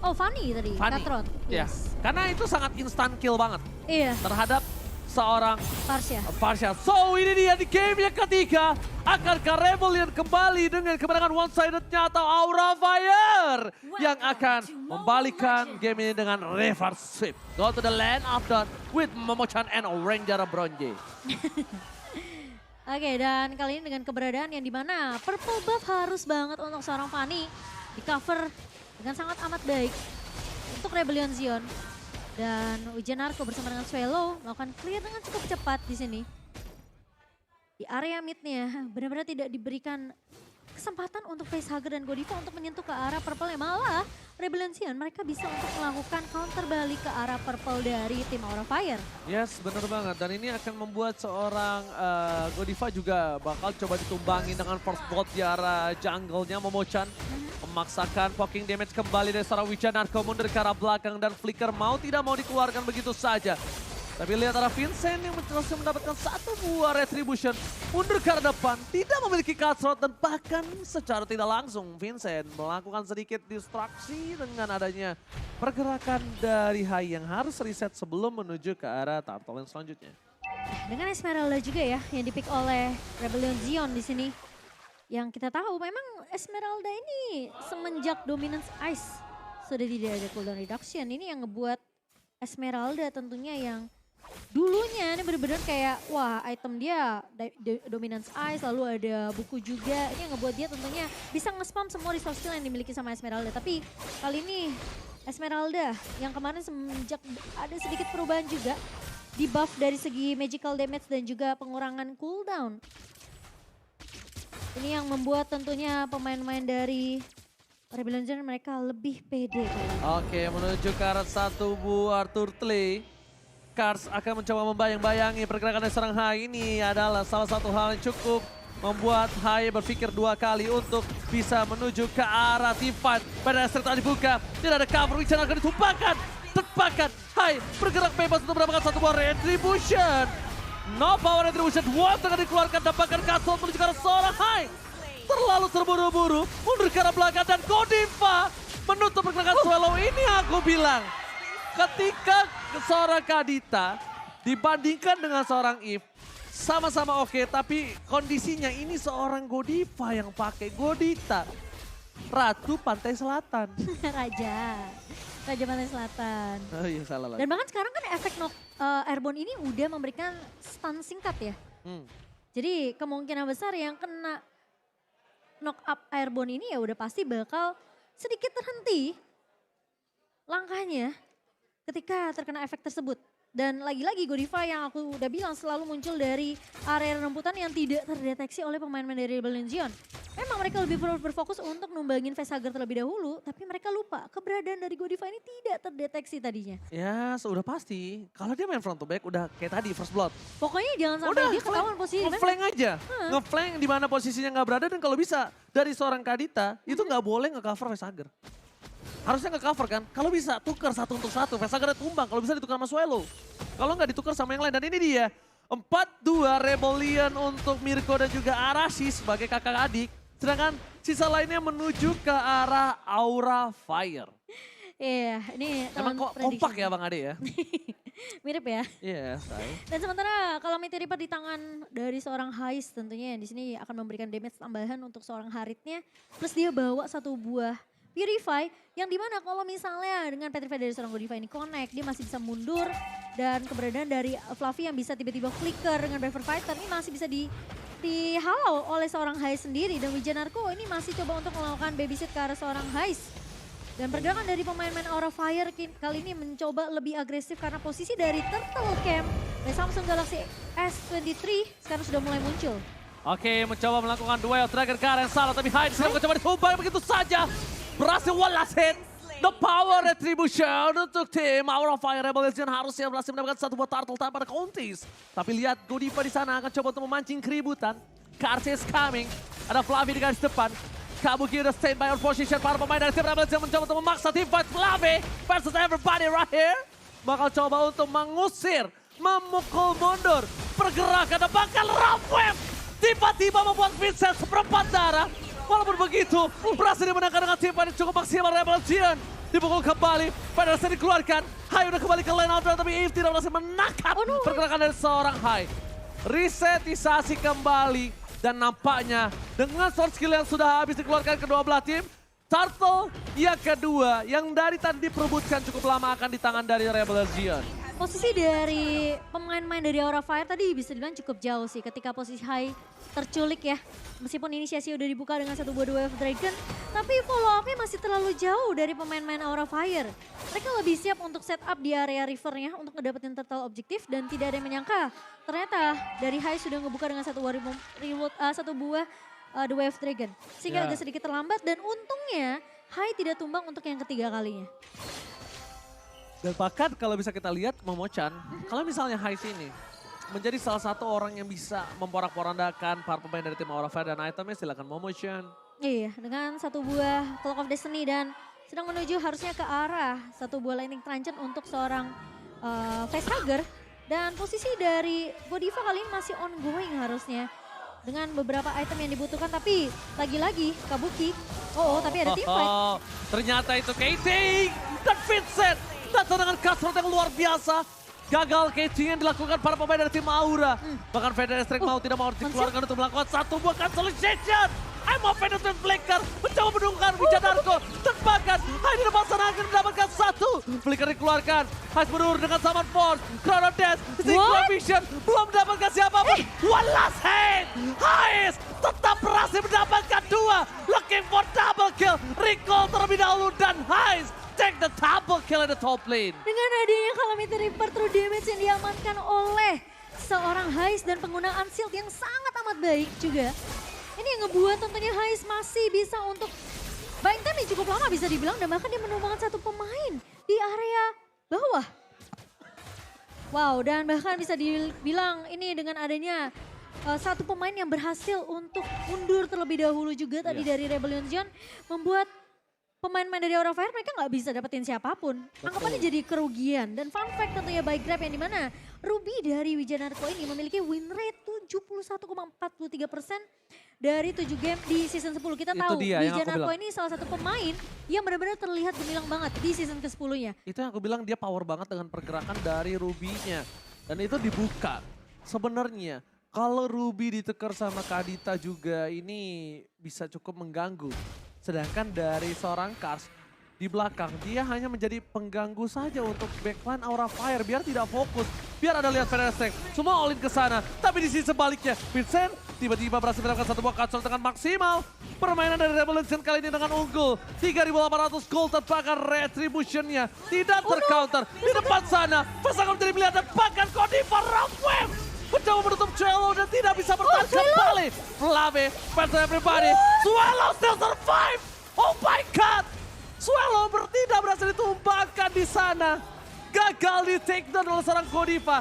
Oh, Fanny tadi, Fanny. Katron. Ya, karena itu sangat instant kill banget Iya, terhadap seorang Farsha. Farsha. So ini dia di game yang ketiga. Akankah Rebellion kembali dengan kemenangan one-sided-nya atau Aura Fire yang akan membalikan game ini dengan reverse sweep. Go to the land of dawn with Momo-chan and Ranger Bronze. Oke, dan kali ini dengan keberadaan yang dimana purple buff harus banget untuk seorang Fanny di cover dengan sangat amat baik untuk Rebellion Zion. Dan Ujian Narko bersama dengan Swallow melakukan clear dengan cukup cepat di sini. Di area midnya benar-benar tidak diberikan kesempatan untuk Facehugger dan Godiva untuk menyentuh ke arah purple. Malah Rebellion Zion mereka bisa untuk melakukan counter balik ke arah purple dari tim Aura Fire. Yes, bener banget. Dan ini akan membuat seorang Godiva juga bakal coba ditumbangi dengan first blood di arah jungle-nya Momo-chan. Memaksakan poking damage kembali dari seorang Ujian Narko mundur ke arah belakang dan Flicker mau tidak mau dikeluarkan begitu saja. Tapi lihat arah Vincent yang berhasil mendapatkan satu buah retribution. Mundur ke arah depan, tidak memiliki cutthroat dan bahkan secara tidak langsung Vincent melakukan sedikit distraksi dengan adanya pergerakan dari Hai yang harus reset sebelum menuju ke arah turtle yang selanjutnya. Dengan Esmeralda juga ya yang dipick oleh Rebellion Zion di sini. Yang kita tahu memang Esmeralda ini semenjak Dominance Ice sudah tidak ada cooldown reduction. Ini yang ngebuat Esmeralda tentunya yang dulunya ini benar-benar kayak wah item dia Dominance Ice lalu ada buku juga. Ini yang ngebuat dia tentunya bisa nge-spam semua resource skill yang dimiliki sama Esmeralda. Tapi kali ini Esmeralda yang kemarin semenjak ada sedikit perubahan juga. Di buff dari segi magical damage dan juga pengurangan cooldown. Ini yang membuat tentunya pemain-pemain dari Rebellion Zion mereka lebih pede. Oke, menuju ke arah satu buah turtle. Kars akan mencoba membayang-bayangi pergerakan dari serang Hai ini adalah salah satu hal yang cukup membuat Hai berpikir dua kali untuk bisa menuju ke arah team fight. Pada saat dibuka, tidak ada cover, Ujian akan ditumpahkan. Tepakan, Hai bergerak bebas untuk mendapatkan satu buah retribution. No power retribution, Watt akan dikeluarkan, dapatkan Castle menuju ke arah seorang Hai. Terlalu terburu-buru, mundur ke arah belakang dan Godiva menutup pergerakan Swallow. Ini aku bilang, ketika seorang Kadita dibandingkan dengan seorang Eve, sama-sama oke, tapi kondisinya ini seorang Godiva yang pakai Godita. Ratu Pantai Selatan. Raja Pantai Selatan. Oh iya salah lagi. Dan bahkan sekarang kan efek airborne ini udah memberikan stun singkat ya. Jadi kemungkinan besar yang kena knock up airborne ini ya udah pasti bakal sedikit terhenti langkahnya ketika terkena efek tersebut. Dan lagi-lagi Godiva yang aku udah bilang selalu muncul dari area rembutan yang tidak terdeteksi oleh pemain-pemain dari Rebellion Zion. Memang mereka lebih berfokus untuk numbangin Facehugger terlebih dahulu, tapi mereka lupa keberadaan dari Godiva ini tidak terdeteksi tadinya. Ya sudah pasti, kalau dia main front to back udah kayak tadi first blood. Pokoknya jangan sampai dia ketahuan posisi. Nge-flank aja, nge-flank di mana posisinya nggak berada dan kalau bisa dari seorang Kadita itu nggak boleh nge-cover Facehugger. Harusnya nge-cover kan, kalau bisa tukar satu untuk satu, Facehugger tumbang, kalau bisa ditukar sama Swallow. Kalau nggak ditukar sama yang lain, dan ini dia 4-2 Rebellion untuk Mirko dan juga Arashi sebagai kakak adik. Sedangkan sisa lainnya menuju ke arah Aura Fire. Iya, ini emang kok kompak ya Bang Ade ya? Mirip ya. Iya, say. Dan sementara kalau Mighty Reaper di tangan dari seorang Hais tentunya yang di sini akan memberikan damage tambahan untuk seorang Haritnya. Plus dia bawa satu buah Purify yang dimana kalau misalnya dengan Petrify dari seorang Godiva ini connect, dia masih bisa mundur dan keberadaan dari Fluffy yang bisa tiba-tiba flicker dengan Braver Fighter ini masih bisa dihalau oleh seorang Hais sendiri. Dan Ujian Narko ini masih coba untuk melakukan babysit ke arah seorang Hais. Dan pergerakan dari pemain-pemain Aura Fire kali ini mencoba lebih agresif karena posisi dari Turtle Camp dari Samsung Galaxy S23 sekarang sudah mulai muncul. Oke, mencoba melakukan duel Dragon Karen salah tapi Hyde sekarang mencoba ditumbang begitu saja. Berhasil one last hit. The power retribution untuk tim Aura Fire Rebellion harusnya berhasil mendapatkan satu buah turtle tanpa ada counties. Tapi lihat Godiva di sana akan coba untuk memancing keributan. Karsi is coming. Ada Fluffy di garis depan. Kabuki udah stand by on position. Para pemain dari tim Rebellion mencoba untuk memaksa team fight Fluffy versus everybody right here. Bakal coba untuk mengusir, memukul mundur. Pergerakan dan bakal rough wave. Tiba-tiba membuat Vincent seperempat darah. Walaupun begitu, berhasil dimenangkan dengan tim fight yang cukup maksimal Rebellion. Dipukul kembali, Federasi dikeluarkan. Hai udah kembali ke lane out, tapi Eve tidak berhasil menangkap pergerakan dari seorang Hai. Resetisasi kembali, dan nampaknya dengan sword skill yang sudah habis dikeluarkan kedua belah tim, Turtle yang kedua yang dari tadi diperebutkan cukup lama akan di tangan dari Rebel Legion. Posisi dari pemain-pemain dari Aura Fire tadi bisa dibilang cukup jauh sih ketika posisi Hai terculik ya. Meskipun inisiasi udah dibuka dengan satu buah Wave Dragon, tapi follow up-nya masih terlalu jauh dari pemain-pemain Aura Fire. Mereka lebih siap untuk setup di area rivernya untuk ngedapetin turtle objektif dan tidak ada yang menyangka. Ternyata dari Hai sudah ngebuka dengan satu buah The Wave Dragon. Sehingga agak sedikit terlambat dan untungnya Hai tidak tumbang untuk yang ketiga kalinya. Dan bahkan kalau bisa kita lihat Momochan, kalau misalnya Heist ini menjadi salah satu orang yang bisa memporak-porandakan para pemain dari tim Aura Fire dan itemnya, silakan Momochan. Iya, dengan satu buah Clock of Destiny dan sedang menuju harusnya ke arah satu buah Lightning Truncheon untuk seorang Facehugger. Dan posisi dari Godiva kali ini masih ongoing harusnya. Dengan beberapa item yang dibutuhkan, tapi lagi-lagi Kabuki. Tapi ada teamfight. Ternyata itu Katie dan Vincent. Datang dengan kasrat yang luar biasa. Gagal catching yang dilakukan para pemain dari tim Aura. Bahkan Federer Strike mau tidak mau dikeluarkan untuk melakukan satu buah cancellation. Emma Federer Flicker mencoba menunggang Wijadarko. Terbakar. Hanya di depan sana akan mendapatkan satu. Flicker dikeluarkan. Hais mundur dengan Summon Force. Chrono Dash. Synchro Vision. Belum mendapatkan siapapun. One last hit. Hais tetap berhasil mendapatkan dua. Looking for double kill. Recall terlebih dahulu dan Hais take the double kill in the top lane. Dengan adanya Calamity Reaper true damage yang diamankan oleh seorang Heist dan penggunaan shield yang sangat amat baik juga. Ini yang ngebuat tentunya Heist masih bisa untuk buying time yang cukup lama bisa dibilang dan bahkan dia menumbangkan satu pemain di area bawah. Wow, dan bahkan bisa dibilang ini dengan adanya satu pemain yang berhasil untuk mundur terlebih dahulu juga tadi dari Rebellion Legion membuat pemain-pemain dari Aura Fire mereka nggak bisa dapetin siapapun. Anggapannya jadi kerugian. Dan fun fact tentunya by Grab yang dimana Ruby dari Wijanarko ini memiliki win rate 71,43% dari 7 game di season 10. Kita tahu Wijanarko ini salah satu pemain yang benar-benar terlihat gemilang banget di season ke-10-nya. Itu yang aku bilang dia power banget dengan pergerakan dari Ruby-nya. Dan itu dibuka. Sebenarnya kalau Ruby ditekar sama Kadita juga ini bisa cukup mengganggu. Sedangkan dari seorang Kars di belakang dia hanya menjadi pengganggu saja untuk backline Aura Fire biar tidak fokus. Biar ada lihat Federer Strike, semua all in ke sana. Tapi di sisi sebaliknya Vincent tiba-tiba berhasil mendapatkan satu buah cancel dengan maksimal. Permainan dari Revolution kali ini dengan unggul. 3.800 gold terbakar retribution-nya. Tidak tercounter di depan sana. Pasangan menjadi pilihan dan bahkan Godiva Round Wave mencoba menutup Cello dan tidak bisa bertahan kembali. Flame, fans everybody. Swallow still survive. Oh my god. Swallow tidak berhasil ditumbangkan di sana. Gagal di take down oleh seorang Godiva.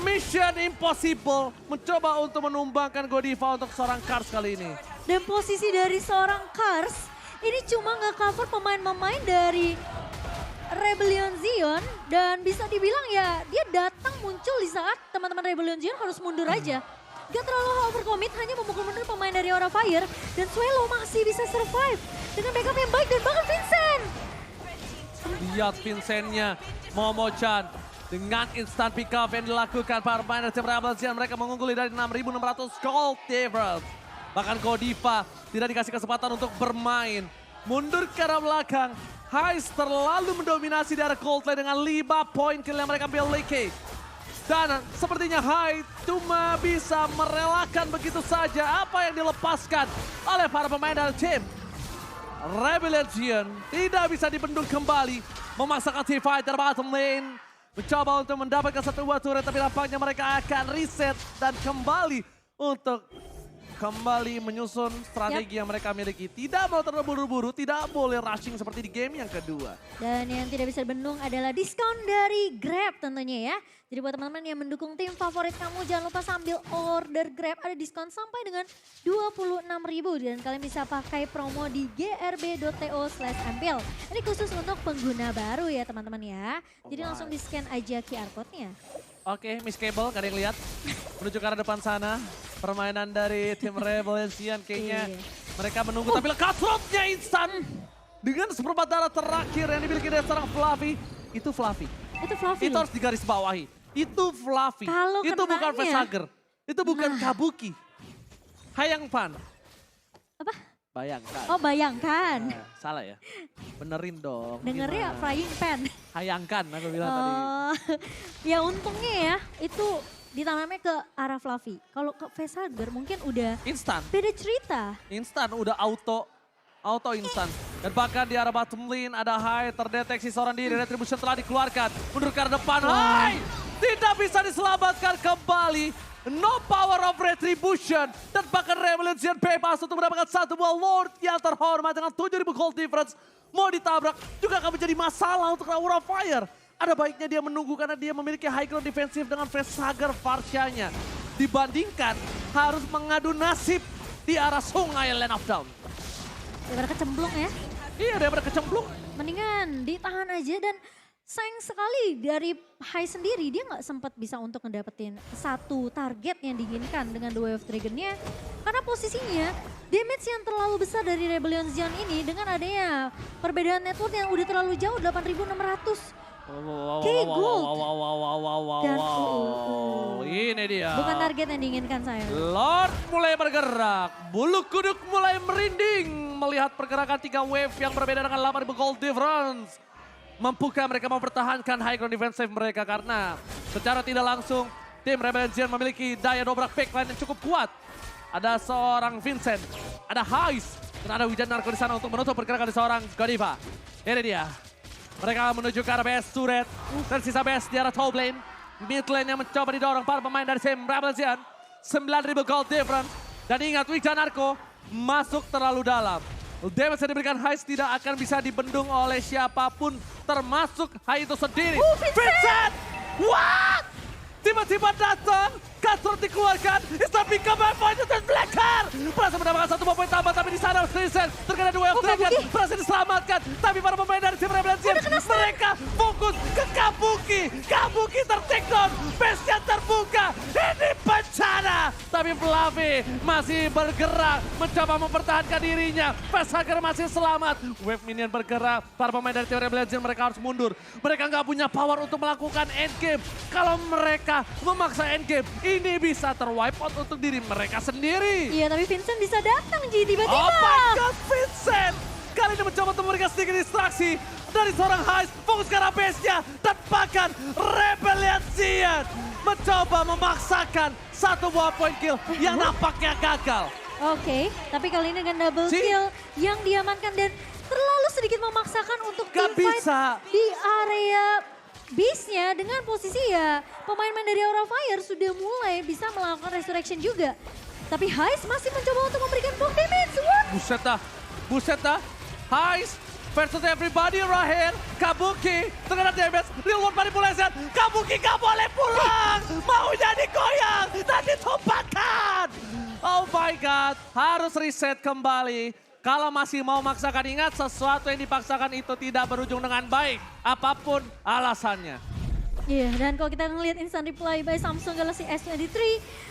Mission impossible. Mencoba untuk menumbangkan Godiva untuk seorang Kars kali ini. Dan posisi dari seorang Kars ini cuma nge-cover pemain-pemain dari Rebellion Zion dan bisa dibilang ya dia datang muncul di saat teman-teman Rebellion Zion harus mundur aja. Gak terlalu overcommit, hanya memukul mundur pemain dari Aura Fire dan Swallow masih bisa survive dengan backup yang baik dan bahkan Vincent. Lihat Vincent-nya, Momochan dengan instant pick up yang dilakukan para pemain dari tim Rebellion. Mereka mengungguli dari 6.600 gold difference. Bahkan Godiva tidak dikasih kesempatan untuk bermain. Mundur ke arah belakang. Heist terlalu mendominasi di arah gold lane dengan 5 poin kill yang mereka miliki. Dan sepertinya Heist cuma bisa merelakan begitu saja apa yang dilepaskan oleh para pemain dari tim Rebellion. Tidak bisa dibendung kembali. Memaksakan T-Fighter bottom lane. Mencoba untuk mendapatkan satu buah turret tapi nampaknya mereka akan reset dan kembali untuk menyusun strategi yang mereka miliki. Tidak mau terburu-buru, tidak boleh rushing seperti di game yang kedua. Dan yang tidak bisa dibendung adalah diskon dari Grab tentunya ya. Jadi buat teman-teman yang mendukung tim favorit kamu, jangan lupa sambil order Grab ada diskon sampai dengan 26.000 dan kalian bisa pakai promo di grb.to/ampil. Ini khusus untuk pengguna baru ya teman-teman ya. Jadi langsung di scan aja QR code-nya. Oke, Miss Cable, gak ada yang lihat. Menuju ke arah depan sana. Permainan dari tim Rebellion kayaknya mereka menunggu tapi cutthroat-nya instan. Dengan seperempat darah terakhir yang dimiliki dari seorang Fluffy. Itu Fluffy. Itu Fluffy Itu loh. harus digarisbawahi. Itu Fluffy. Kalau Itu bukan kenanya- Facehugger. Itu bukan Nah. Kabuki. Hayangpan. Apa? Bayangkan. Oh bayangkan. Salah ya? Benerin dong. Dengernya gimana? frying pan. Hayangkan aku bilang tadi. Oh, ya untungnya ya itu ditanamnya ke arah Fluffy. Kalau ke Facehugger mungkin udah Instan. beda cerita. Instan udah auto instan. Dan bahkan di arah bottom lane ada Hai terdeteksi seorang diri. Retribution telah dikeluarkan. Mundur ke arah depan. Hai tidak bisa diselamatkan kembali. No power of retribution. Dan bahkan Revolution bebas untuk mendapatkan satu buah Lord yang terhormat dengan 7.000 gold difference. Mau ditabrak juga akan menjadi masalah untuk Aura Fire. Ada baiknya dia menunggu karena dia memiliki high ground defensif dengan Facehugger Farsianya. Dibandingkan harus mengadu nasib di arah sungai Land of Dawn. Daripada kecemplung ya. Iya, daripada kecemplung. Mendingan ditahan aja dan sayang sekali dari Hai sendiri dia nggak sempat bisa untuk ngedapetin satu target yang diinginkan dengan The Way of Dragon-nya. Karena posisinya damage yang terlalu besar dari Rebellion Zion ini dengan adanya perbedaan network yang udah terlalu jauh 8.600. Oke, gold. Dan Ini dia. bukan target yang diinginkan saya. Lord mulai bergerak. Bulu kuduk mulai merinding melihat pergerakan 3 wave yang berbeda dengan 8.000 gold difference. Mampukah mereka mempertahankan high ground defensive mereka karena secara tidak langsung tim Rebellion Zion memiliki daya dobrak backline yang cukup kuat. Ada seorang Vincent, ada Hais, dan ada Wijanarko di sana untuk menutup pergerakan seorang Godiva. Ini dia. Mereka menuju ke arah BS turret. Tersisa BS di arah top lane. Mid lane yang mencoba didorong para pemain dari tim Rebel Zion. 9.000 gold difference. Dan ingat Wijanarko masuk terlalu dalam. Damage yang diberikan Hais tidak akan bisa dibendung oleh siapapun. Termasuk Hai itu sendiri. Vincent! What? Tiba-tiba datang. Cutthroat dikeluarkan. It's not become a point dan Blacker. Berhasil mendapatkan satu poin tambah. Tapi di sana Vincent terkena The Way of Dragon. Berhasil diselamatkan. Tapi para pemain dari tim Rebel Zion mereka fokus ke Kabuki. Kabuki ter-take down. Base-nya terbuka. Ini bencana. Tapi Fluffy masih bergerak. Mencoba mempertahankan dirinya. Facehugger masih selamat. Wave minion bergerak. Para pemain dari tim Rebel Zion mereka harus mundur. Mereka nggak punya power untuk melakukan endgame. Kalau mereka memaksa endgame, ini bisa terwipe out untuk diri mereka sendiri. Iya tapi Vincent bisa datang Ji tiba-tiba. Oh my God, Vincent! Kali ini mencoba untuk memberikan sedikit distraksi dari seorang Hais. Fokus ke arah base-nya. Dan bahkan Rebellion Zion mencoba memaksakan satu buah point kill yang nampaknya gagal. Oke, tapi kali ini dengan double Si- kill yang diamankan dan terlalu sedikit memaksakan untuk Gak teamfight bisa. di area base-nya dengan posisi ya pemain-pemain dari Aura Fire sudah mulai bisa melakukan resurrection juga. Tapi Hais masih mencoba untuk memberikan block damage. What? Buset dah. Hais versus everybody right here. Kabuki terkena damage. Real world manipulation. Kabuki gak boleh pulang. Maunya digoyang dan ditumpahkan. Oh my God. Harus reset kembali. Kalau masih mau maksakan, ingat sesuatu yang dipaksakan itu tidak berujung dengan baik. Apapun alasannya. Iya, dan kalau kita ngelihat instant reply by Samsung Galaxy S23,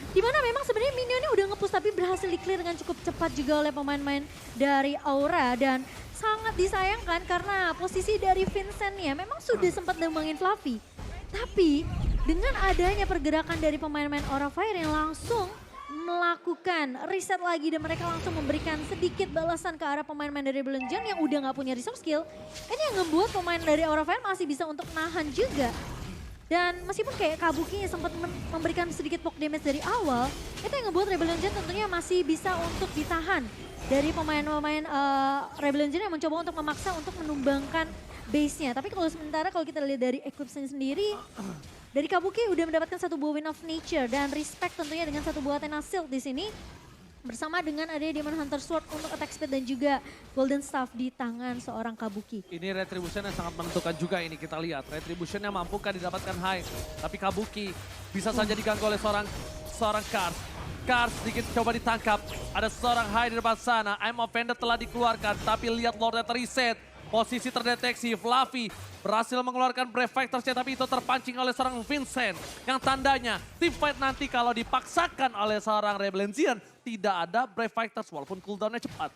di mana memang sebenarnya minionnya udah nge-push tapi berhasil di-clear dengan cukup cepat juga oleh pemain-pemain dari Aura. Dan sangat disayangkan karena posisi dari Vincent-nya memang sudah sempat nembangin Fluffy. Tapi dengan adanya pergerakan dari pemain-pemain Aura Fire yang langsung melakukan reset lagi dan mereka langsung memberikan sedikit balasan ke arah pemain-pemain dari Rebellion Zion yang udah nggak punya resource skill. Ini yang ngebuat pemain dari Aura Fire masih bisa untuk nahan juga. Dan meskipun kayak Kabuki sempat memberikan sedikit poke damage dari awal, itu yang ngebuat Rebellion Zion tentunya masih bisa untuk ditahan dari pemain-pemain Rebellion Zion yang mencoba untuk memaksa untuk menumbangkan base-nya. Tapi kalau sementara kalau kita lihat dari Eclipse-nya sendiri, dari Kabuki udah mendapatkan satu buah Wind of Nature dan respect tentunya dengan satu buah Athena Shield di sini. Bersama dengan adanya Demon Hunter Sword untuk attack speed dan juga Golden Staff di tangan seorang Kabuki. Ini Retribution yang sangat menentukan juga ini kita lihat. Retribution yang mampukah didapatkan Hai. Tapi Kabuki bisa saja diganggu oleh seorang Kars. Kars sedikit coba ditangkap. Ada seorang Hai di depan sana. I'm Offended telah dikeluarkan tapi lihat Lordnya terreset. Posisi terdeteksi, Fluffy berhasil mengeluarkan Brave Fighters-nya tapi itu terpancing oleh seorang Vincent. Yang tandanya team fight nanti kalau dipaksakan oleh seorang Rebellion Zion tidak ada Brave Fighters walaupun cooldown-nya cepat.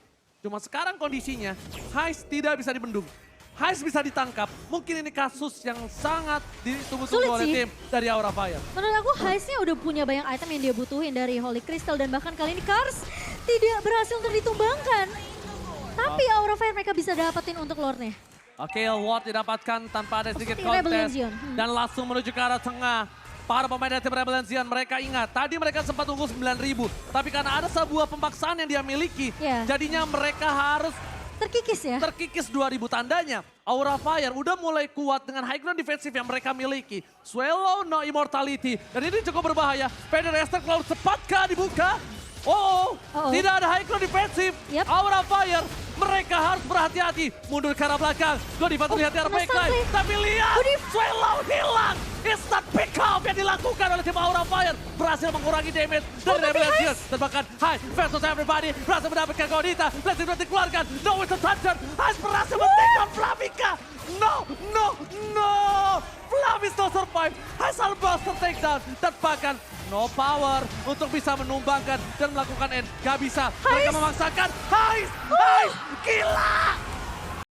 Cuma sekarang kondisinya, Heist tidak bisa dibendung. Heist bisa ditangkap. Mungkin ini kasus yang sangat ditunggu-tunggu Sulit oleh sih. tim dari Aura Fire. Menurut aku Heist-nya udah punya banyak item yang dia butuhin dari Holy Crystal dan bahkan kali ini Kars tidak berhasil untuk ditumbangkan. Tapi Aura Fire mereka bisa dapetin untuk Lord-nya. Oke, Ward didapatkan tanpa ada sedikit Seperti Rebellion kontes. Zion. Dan langsung menuju ke arah tengah. Para pemain dari tim Rebellion Zion, mereka ingat, tadi mereka sempat unggul 9.000. Tapi karena ada sebuah pemaksaan yang dia miliki, Iya. jadinya mereka harus Terkikis ya. terkikis 2000 tandanya. Aura Fire udah mulai kuat dengan high ground defensif yang mereka miliki. Swallow, no immortality. Dan ini cukup berbahaya. Spider Esther Cloud cepatkah dibuka? Oh, tidak ada high ground defensif. Yep. Aura Fire, mereka harus berhati-hati. Mundur ke arah belakang. Godiva terlihat di arah kena backline. stun, Tapi lihat, Swallow hilang. Instant pick up yang dilakukan oleh tim Aura Fire. Berhasil mengurangi damage dari tapi Rebellion Zion. Heist. Dan bahkan Heist versus everybody. Berhasil mendapatkan Godita. Blessing Dot dikeluarkan. No with the toucher. Heist berhasil men-take Flamika. No, no, no. Flamis no survive. Heist Buster takedown. Dan bahkan no power untuk bisa menumbangkan dan melakukan end. Gak bisa. Mereka memaksakan. Heist, Heist, gila.